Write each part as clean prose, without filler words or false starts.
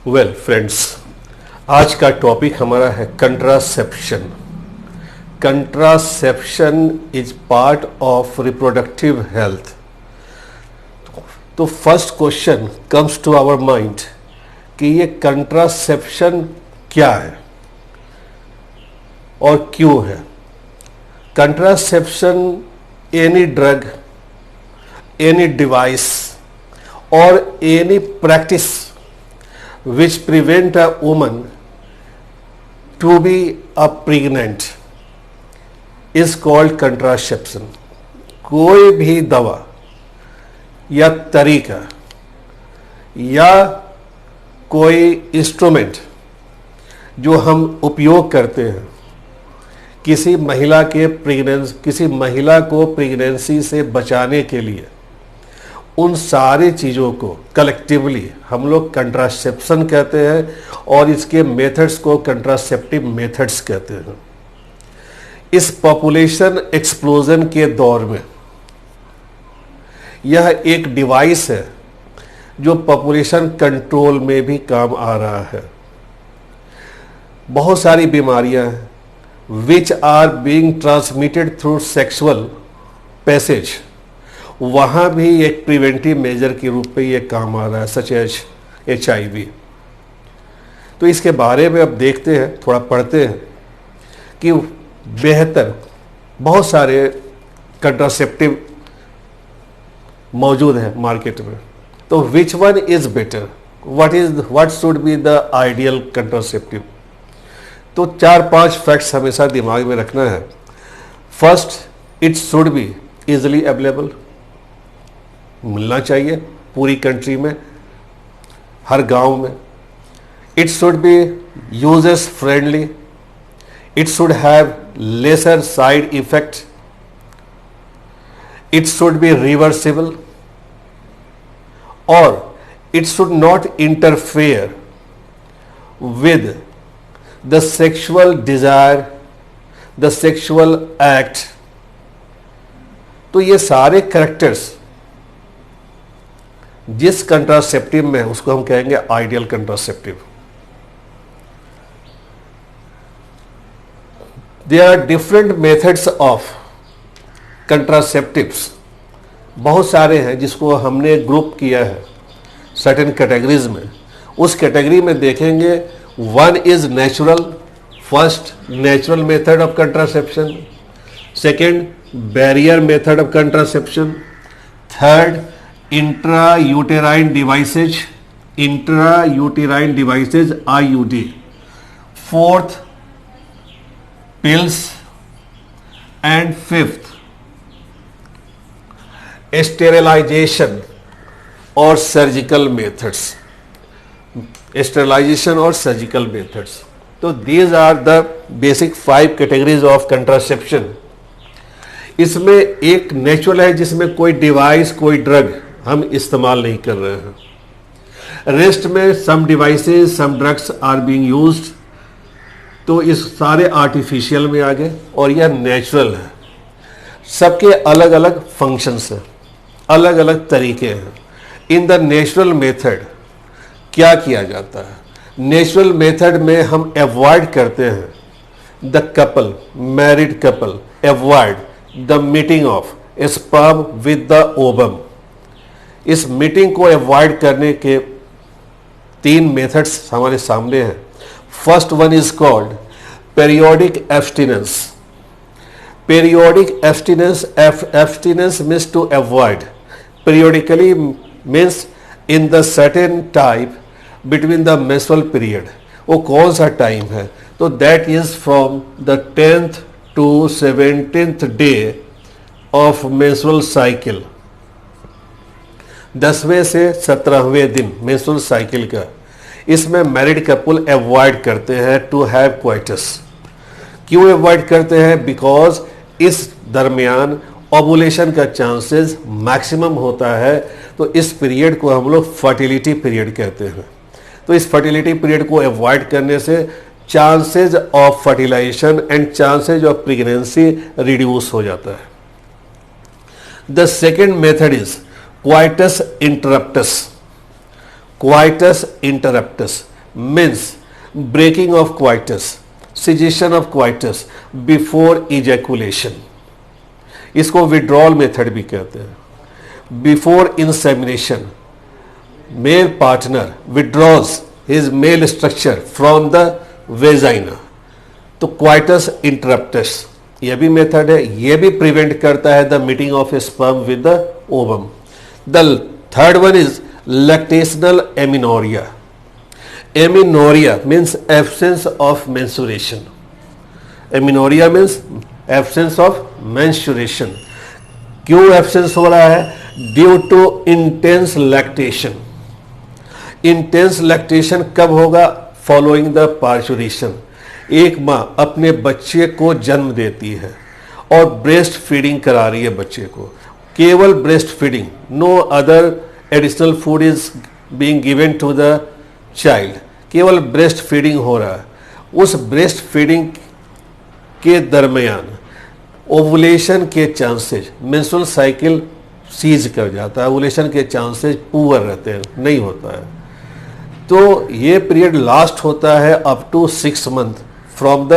Well friends, आज का topic हमारा है contraception. Contraception is part of reproductive health. तो first question comes to our mind कि ये कंट्रासेप्शन क्या है और क्यों है। Contraception any drug, any device or any practice which prevent a woman to be a pregnant is called contraception। कोई भी दवा या तरीका या कोई इंस्ट्रूमेंट जो हम उपयोग करते हैं किसी महिला को प्रेगनेंसी से बचाने के लिए, उन सारी चीज़ों को कलेक्टिवली हम लोग कंट्रासेप्शन कहते हैं और इसके मेथड्स को कंट्रासेप्टिव मेथड्स कहते हैं। इस पॉपुलेशन एक्सप्लोजन के दौर में यह एक डिवाइस है जो पॉपुलेशन कंट्रोल में भी काम आ रहा है। बहुत सारी बीमारियां हैं which are being transmitted through sexual passage, वहाँ भी एक प्रिवेंटिव मेजर के रूप में ये काम आ रहा है, सच एज HIV। तो इसके बारे में अब देखते हैं, थोड़ा पढ़ते हैं कि बेहतर बहुत सारे कंट्रासेप्टिव मौजूद है मार्केट में। तो which one is better, what should be the ideal contraceptive. तो 4-5 फैक्ट्स हमेशा दिमाग में रखना है। First, it should be easily available, मिलना चाहिए पूरी कंट्री में, हर गांव में। It should be users friendly, it should have lesser side effect, it should be reversible और it should not interfere with the sexual desire, the sexual act. तो ये सारे कैरेक्टर्स जिस कंट्रासेप्टिव में उसको हम कहेंगे ideal contraceptive. There are different methods of contraceptives, बहुत सारे हैं जिसको हमने ग्रुप किया है सर्टेन कैटेगरीज में। उस कैटेगरी में देखेंगे, one is natural, first natural method of contraception, second barrier method of contraception, third intrauterine devices, IUD, fourth pills and fifth sterilisation और सर्जिकल मेथड्स। स्टेरिलाइजेशन और सर्जिकल मेथड्स। तो these are the basic 5 categories of contraception. इसमें एक natural है जिसमें कोई device, कोई drug हम इस्तेमाल नहीं कर रहे हैं। रेस्ट में some devices, some drugs are being used. तो इस सारे आर्टिफिशियल में आ गए और यह नेचुरल है। सबके अलग अलग फंक्शंस हैं, अलग अलग तरीके हैं। इन द नेचुरल मेथड क्या किया जाता है? नेचुरल मेथड में हम अवॉइड करते हैं the couple, married couple avoid the meeting of sperm with the ovum. इस मीटिंग को अवॉइड करने के 3 मेथड्स हमारे सामने हैं। First one is called periodic abstinence. Periodic abstinence means to avoid, periodically means in the certain type between the menstrual period। वो कौन सा टाइम है? तो that is from the 10th to 17th day of menstrual cycle। 10वें से 17वें दिन menstrual cycle का। इसमें मैरिड कपल अवॉइड करते हैं टू हैव क्वाइटस। क्यों अवॉइड करते हैं? बिकॉज इस दरमियान ओवुलेशन का चांसेस मैक्सिमम होता है। तो इस पीरियड को हम लोग फर्टिलिटी पीरियड कहते हैं। तो इस फर्टिलिटी पीरियड को अवॉइड करने से chances of fertilisation and chances of pregnancy reduce हो जाता है। The second method is coitus interruptus. Coitus interruptus means breaking of coitus, cessation of coitus before ejaculation, इसको विड्रॉल मेथड भी कहते हैं। Before insemination male partner withdraws his male structure from the vagina, तो coitus interruptus यह भी method है, यह भी प्रिवेंट करता है the meeting of sperm with the ovum. The third one is lactational amenorrhoea. Amenorrhoea means absence of menstruation, amenorrhoea means absence of menstruation. क्यों absence हो रहा है? Due to intense lactation. Intense lactation कब होगा? Following the parturition. एक माँ अपने बच्चे को जन्म देती है और ब्रेस्ट फीडिंग करा रही है बच्चे को, केवल breast feeding, no other additional food is being given to the child, केवल ब्रेस्ट फीडिंग हो रहा है। उस ब्रेस्ट फीडिंग के दरमियान ओवुलेशन के चांसेस, मेंस्ट्रुअल साइकिल सीज कर जाता है, ओवुलेशन के चांसेस पुअर रहते हैं, नहीं होता है। तो ये पीरियड लास्ट होता है up to 6 month from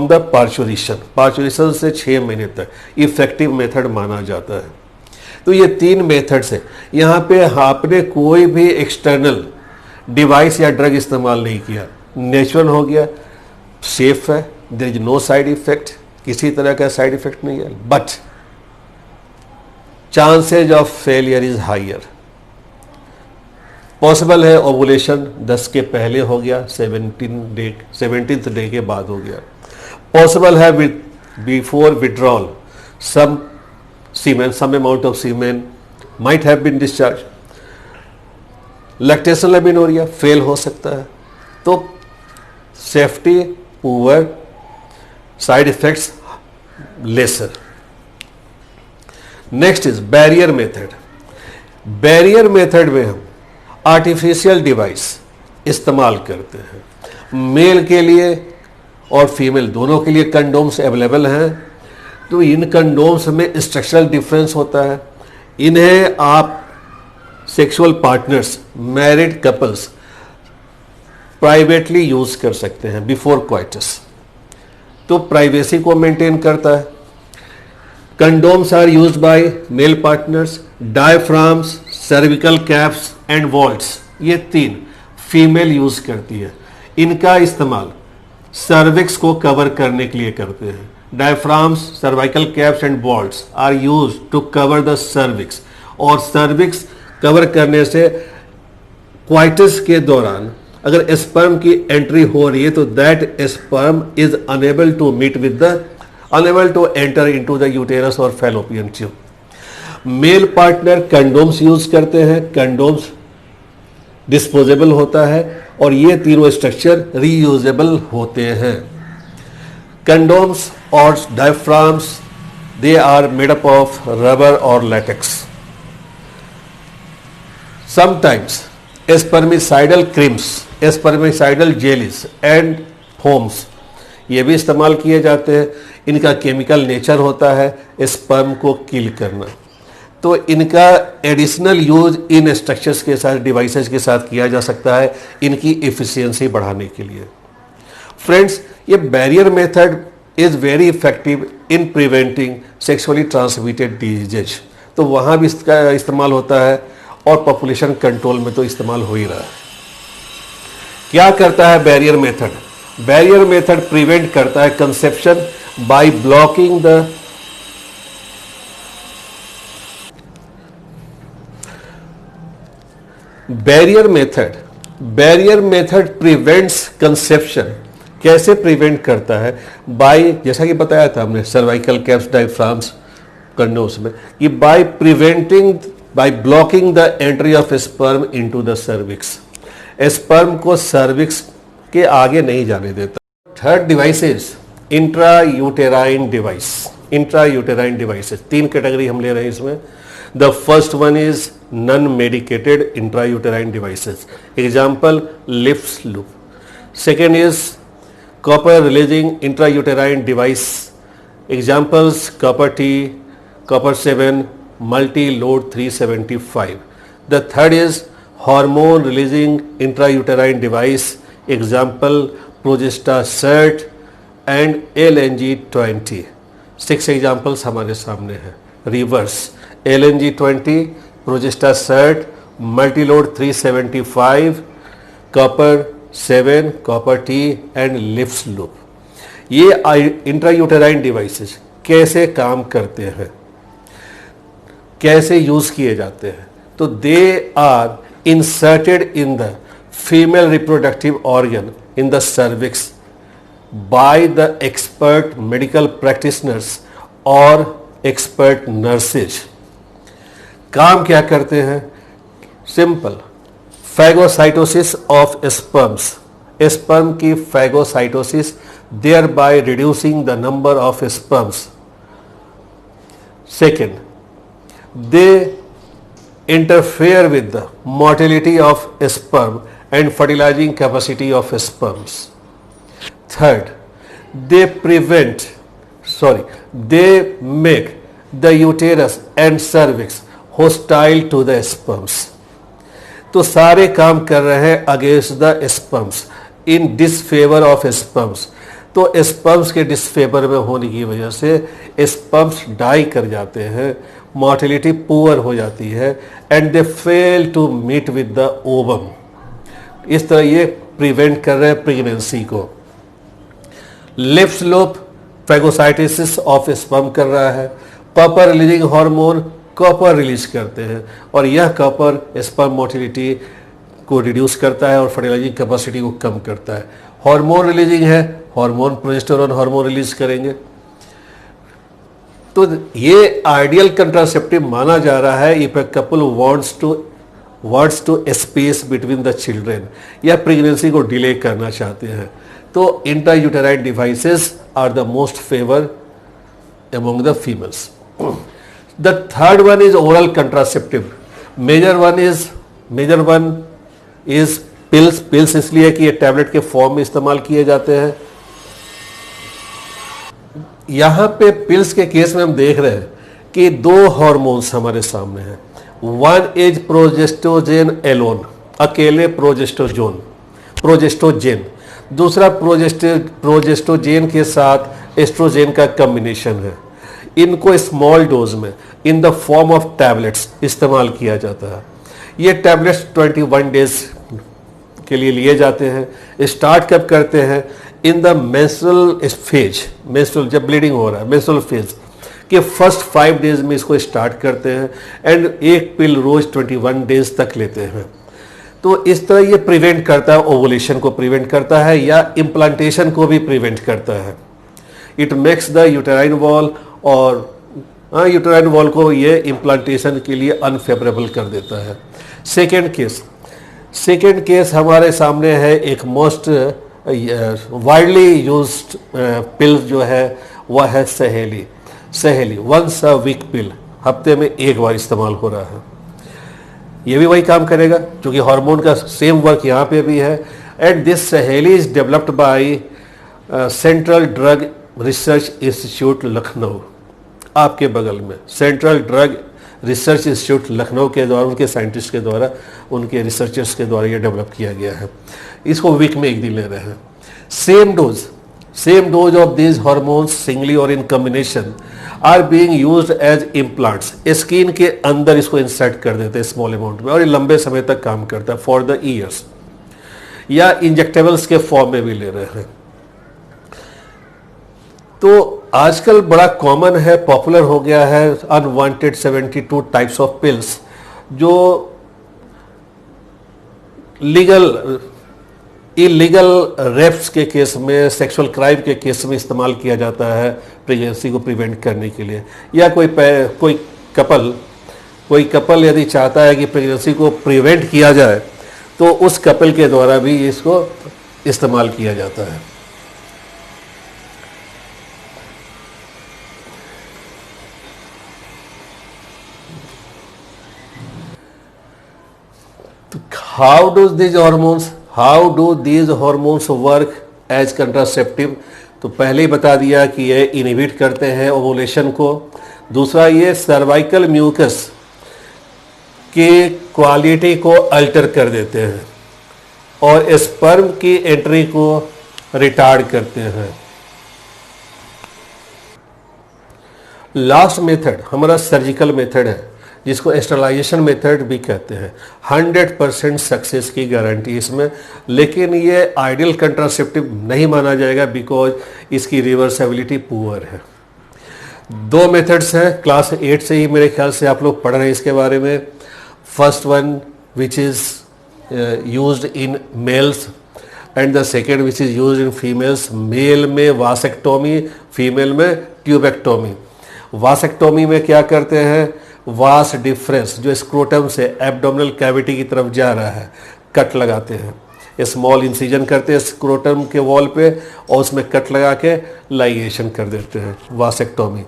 the parturition से 6 महीने तक इफेक्टिव मेथड माना जाता है। तो ये 3 मेथड्स है। यहाँ पे आपने कोई भी एक्सटर्नल डिवाइस या ड्रग इस्तेमाल नहीं किया, नेचुरल हो गया, सेफ है, there is no side effect, किसी तरह का साइड इफेक्ट नहीं है, but chances of failure is higher. Possible है ओवुलेशन 10 के पहले हो गया, 17th डे के बाद हो गया। पॉसिबल है before withdrawal some amount of semen might have been discharge. Lactational amenorrhoea fail हो सकता है। तो safety poor, side effects lesser. Next is barrier method. Barrier method में हम आर्टिफिशियल डिवाइस इस्तेमाल करते हैं। मेल के लिए और फीमेल दोनों के लिए कंडोम्स अवेलेबल हैं। तो इन कंडोम्स में स्ट्रक्चरल डिफरेंस होता है। इन्हें आप sexual partners, married couples privately use कर सकते हैं बिफोर क्वाइटस, तो प्राइवेसी को मेंटेन करता है। Condoms are used by male partners, diaphragms, cervical caps and vaults, ये 3 फीमेल यूज करती है। इनका इस्तेमाल सर्विक्स को कवर करने के लिए करते हैं। Diaphragms, cervical caps and vaults are used to cover the cervix, और सर्विक्स कवर करने से क्वाइटस के दौरान अगर स्पर्म की एंट्री हो रही है तो that sperm is unable to enter into the uterus और fallopian tube. Male partner condoms use करते हैं, कंडोम्स डिस्पोजेबल होता है और ये तीनों स्ट्रक्चर रीयूजेबल होते हैं। कंडोम्स और diaphragms they are made up of rubber और latex. Sometimes spermicidal creams, spermicidal jellies and foams ये भी इस्तेमाल किए जाते हैं। इनका केमिकल नेचर होता है स्पर्म को किल करना, तो इनका एडिशनल यूज इन स्ट्रक्चर्स के साथ, डिवाइसेस के साथ किया जा सकता है इनकी एफिशिएंसी बढ़ाने के लिए। फ्रेंड्स, ये barrier method is very effective in preventing sexually transmitted disease, तो वहाँ भी इसका इस्तेमाल होता है और पॉपुलेशन कंट्रोल में तो इस्तेमाल हो ही रहा है। क्या करता है barrier method? Barrier method prevent करता है conception by blocking the barrier method prevents conception. कैसे प्रिवेंट करता है? बाय, जैसा कि बताया था हमने सर्वाइकल कैप्स, डायफ्राम्स, कंडोम्स में, कि by blocking the entry of sperm into the cervix, sperm को सर्विक्स के आगे नहीं जाने देता। Third devices intra uterine devices, 3 category हम ले रहे हैं इसमें। The first one is non medicated intrauterine devices, example lips loop. Second is copper releasing intrauterine device, examples copper T, copper 7, multi load 375. The third is hormone releasing intrauterine device, example Progestasert and LNG20. 6 examples हमारे सामने हैं. Reverse LNG20, Progestasert, Multilode 375, copper 7, copper T and lips loop. ये intrauterine devices कैसे काम करते हैं, कैसे use किए जाते हैं? तो they are inserted in the female reproductive organ in the cervix by the expert medical practitioners or expert nurses. काम क्या करते हैं? Simple, phagocytosis of sperms, sperm की phagocytosis, thereby reducing the number of sperms. Second, they interfere with the motility of sperm and fertilizing capacity of sperms. Third, they make the uterus and cervix hostile to the sperms. तो सारे काम कर रहे हैं against the sperms, in disfavour of sperms. तो sperms के disfavour में होने की वजह से स्पर्म्स डाई कर जाते हैं, मोर्टेलिटी पुअर हो जाती है, and they fail to meet with the ovum. इस तरह ये प्रिवेंट कर रहे हैं प्रेगनेंसी को. Lippes loop phagocytosis of sperm कर रहा है. Copper releasing hormone copper release करते हैं और यह कॉपर स्पर्म मोटिलिटी को रिड्यूस करता है और फर्टिलाइजिंग कैपेसिटी को कम करता है. हार्मोन रिलीजिंग है, हार्मोन प्रोजेस्टेरोन हार्मोन रिलीज करेंगे. तो ये आइडियल कंट्रासेप्टिव माना जा रहा है if a couple wants to space between the children, या प्रेगनेंसी को डिले करना चाहते हैं. तो intrauterine devices are the most favour among the females. The third one is oral contraceptive. Major one is pills. Pills इसलिए कि ये tablet के फॉर्म में इस्तेमाल किए जाते हैं. यहाँ पे पिल्स के केस में हम देख रहे हैं कि 2 हार्मोन्स हमारे सामने हैं. वन इज प्रोजेस्टोजेन एलोन, अकेले प्रोजेस्टोजेन. दूसरा प्रोजेस्टोजेन के साथ एस्ट्रोजेन का कॉम्बिनेशन है. इनको स्मॉल डोज में in the form of tablets इस्तेमाल किया जाता है. ये टैबलेट्स 21 डेज के लिए लिए जाते हैं. स्टार्ट कब करते हैं? In the menstrual phase, menstrual जब ब्लीडिंग हो रहा है, मेंस्ट्रुअल फेज के फर्स्ट 5 डेज में इसको स्टार्ट करते हैं एंड एक पिल रोज 21 डेज तक लेते हैं. तो इस तरह ये प्रिवेंट करता है, ओवुलेशन को प्रिवेंट करता है या इम्प्लांटेशन को भी प्रिवेंट करता है. It makes the uterine wall और यूटेराइन वॉल को ये इम्प्लांटेशन के लिए अनफेवरेबल कर देता है. सेकेंड केस हमारे सामने है. एक मोस्ट वाइडली यूज्ड पिल जो है वह है सहेली. वंस अ वीक पिल, हफ्ते में एक बार इस्तेमाल हो रहा है. ये भी वही काम करेगा क्योंकि हार्मोन का सेम वर्क यहाँ पे भी है. एंड दिस सहेली is developed by central drug research institute Lucknow. आपके बगल में central drug research institute Lucknow के द्वारा, उनके साइंटिस्ट के द्वारा, उनके रिसर्चर्स के द्वारा ये डेवलप किया गया है. इसको वीक में एक दिन ले रहे हैं. Same dose of these hormones singly और in combination are being used as implants. Skin के अंदर इसको इंसर्ट कर देते हैं स्मॉल अमाउंट में और ये लंबे समय तक काम करता है फॉर द ईयर्स, या इंजेक्टेबल्स के फॉर्म में भी ले रहे हैं. तो आजकल बड़ा कॉमन है, पॉपुलर हो गया है अनवांटेड 72 टाइप्स ऑफ पिल्स जो इलीगल रेप्स के केस में, सेक्सुअल क्राइम के केस में इस्तेमाल किया जाता है प्रेगनेंसी को प्रिवेंट करने के लिए. या कोई कपल यदि चाहता है कि प्रेगनेंसी को प्रिवेंट किया जाए तो उस कपल के द्वारा भी इसको इस्तेमाल किया जाता है. How do these hormones work as contraceptive? तो पहले ही बता दिया कि ये इनहिबिट करते हैं ओवुलेशन को. दूसरा, ये सर्वाइकल म्यूकस की क्वालिटी को अल्टर कर देते हैं और स्पर्म की एंट्री को रिटार्ड करते हैं। लास्ट मेथड हमारा सर्जिकल मेथड है, जिसको स्टरलाइजेशन मेथड भी कहते हैं। 100% सक्सेस की गारंटी इसमें, लेकिन ये आइडियल कंट्रासेप्टिव नहीं माना जाएगा बिकॉज इसकी रिवर्सिबिलिटी पुअर है। 2 मेथड्स हैं, क्लास 8 से ही मेरे ख्याल से आप लोग पढ़ रहे हैं इसके बारे में। First one which is used in males and the second which is used in females. Male में वासेक्टोमी, फीमेल में ट्यूबेक्टोमी। वासेक्टोमी में क्या करते हैं, वास डिफरेंस जो स्क्रोटम से एब्डोमिनल कैविटी की तरफ जा रहा है, कट लगाते हैं, स्मॉल इंसिजन करते हैं स्क्रोटम के वॉल पे और उसमें कट लगा के लाइगेशन कर देते हैं, वासेक्टोमी।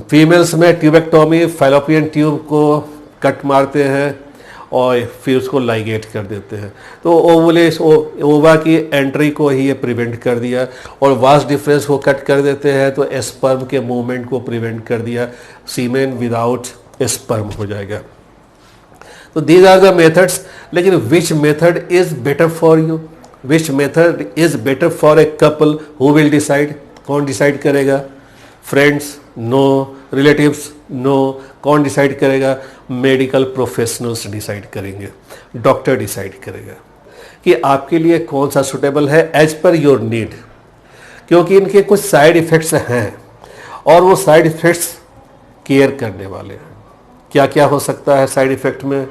फीमेल्स में ट्यूबेक्टोमी, फैलोपियन ट्यूब को कट मारते हैं और फिर उसको लाइगेट कर देते हैं। तो ओवा की एंट्री को ही ये प्रिवेंट कर दिया और वास डिफरेंस को कट कर देते हैं तो स्पर्म के मूवमेंट को प्रिवेंट कर दिया, सीमेन विदाउट स्पर्म हो जाएगा। तो दीज आर द मेथड्स। लेकिन which method is better for you, which method is better for a couple, who will decide, कौन डिसाइड करेगा? फ्रेंड्स नो, रिलेटिव्स नो, कौन डिसाइड करेगा? मेडिकल प्रोफेशनल्स डिसाइड करेंगे, doctor decide करेगा कि आपके लिए कौन सा सुटेबल है एज पर योर नीड, क्योंकि इनके कुछ साइड इफ़ेक्ट्स हैं और वो साइड इफ़ेक्ट्स केयर करने वाले हैं। क्या क्या हो सकता है साइड इफ़ेक्ट में?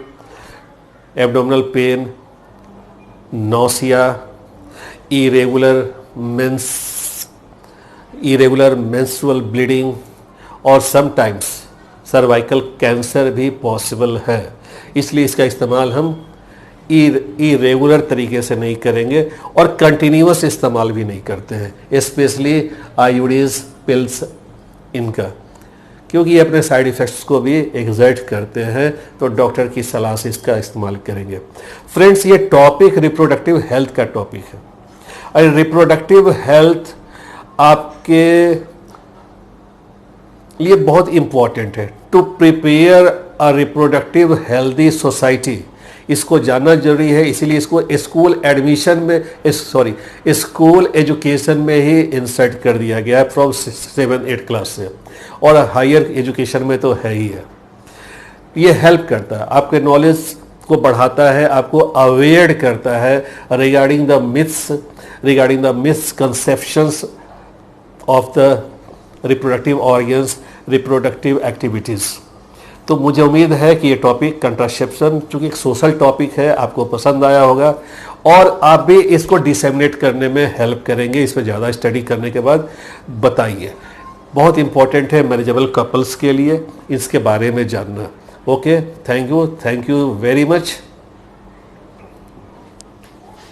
Abdominal pain, nausea, irregular menstrual bleeding और समटाइम्स सर्वाइकल कैंसर भी पॉसिबल है। इसलिए इसका इस्तेमाल हम इरेगुलर तरीके से नहीं करेंगे और कंटिन्यूअस इस्तेमाल भी नहीं करते हैं, स्पेशली आयुडीज पिल्स इनका, क्योंकि ये अपने साइड इफ़ेक्ट्स को भी एग्जर्ट करते हैं। तो डॉक्टर की सलाह से इसका इस्तेमाल करेंगे। फ्रेंड्स, ये टॉपिक रिप्रोडक्टिव हेल्थ का टॉपिक है और रिप्रोडक्टिव हेल्थ आपके लिए बहुत इंपॉर्टेंट है। To prepare a reproductive healthy society, इसको जानना जरूरी है। इसीलिए इसको स्कूल एडमिशन में स्कूल एजुकेशन में ही इंसर्ट कर दिया गया है फ्रॉम 7-8 क्लास से, और हायर एजुकेशन में तो है ही है। ये हेल्प करता है, आपके नॉलेज को बढ़ाता है, आपको अवेयर करता है regarding the misconceptions of the reproductive organs, reproductive activities. तो मुझे उम्मीद है कि ये टॉपिक कंट्रासेप्शन, चूँकि एक सोशल टॉपिक है, आपको पसंद आया होगा और आप भी इसको डिसेमिनेट करने में हेल्प करेंगे। इस पर ज़्यादा स्टडी करने के बाद बताइए। बहुत इंपॉर्टेंट है मैरिजेबल कपल्स के लिए इसके बारे में जानना। Okay, thank you very much.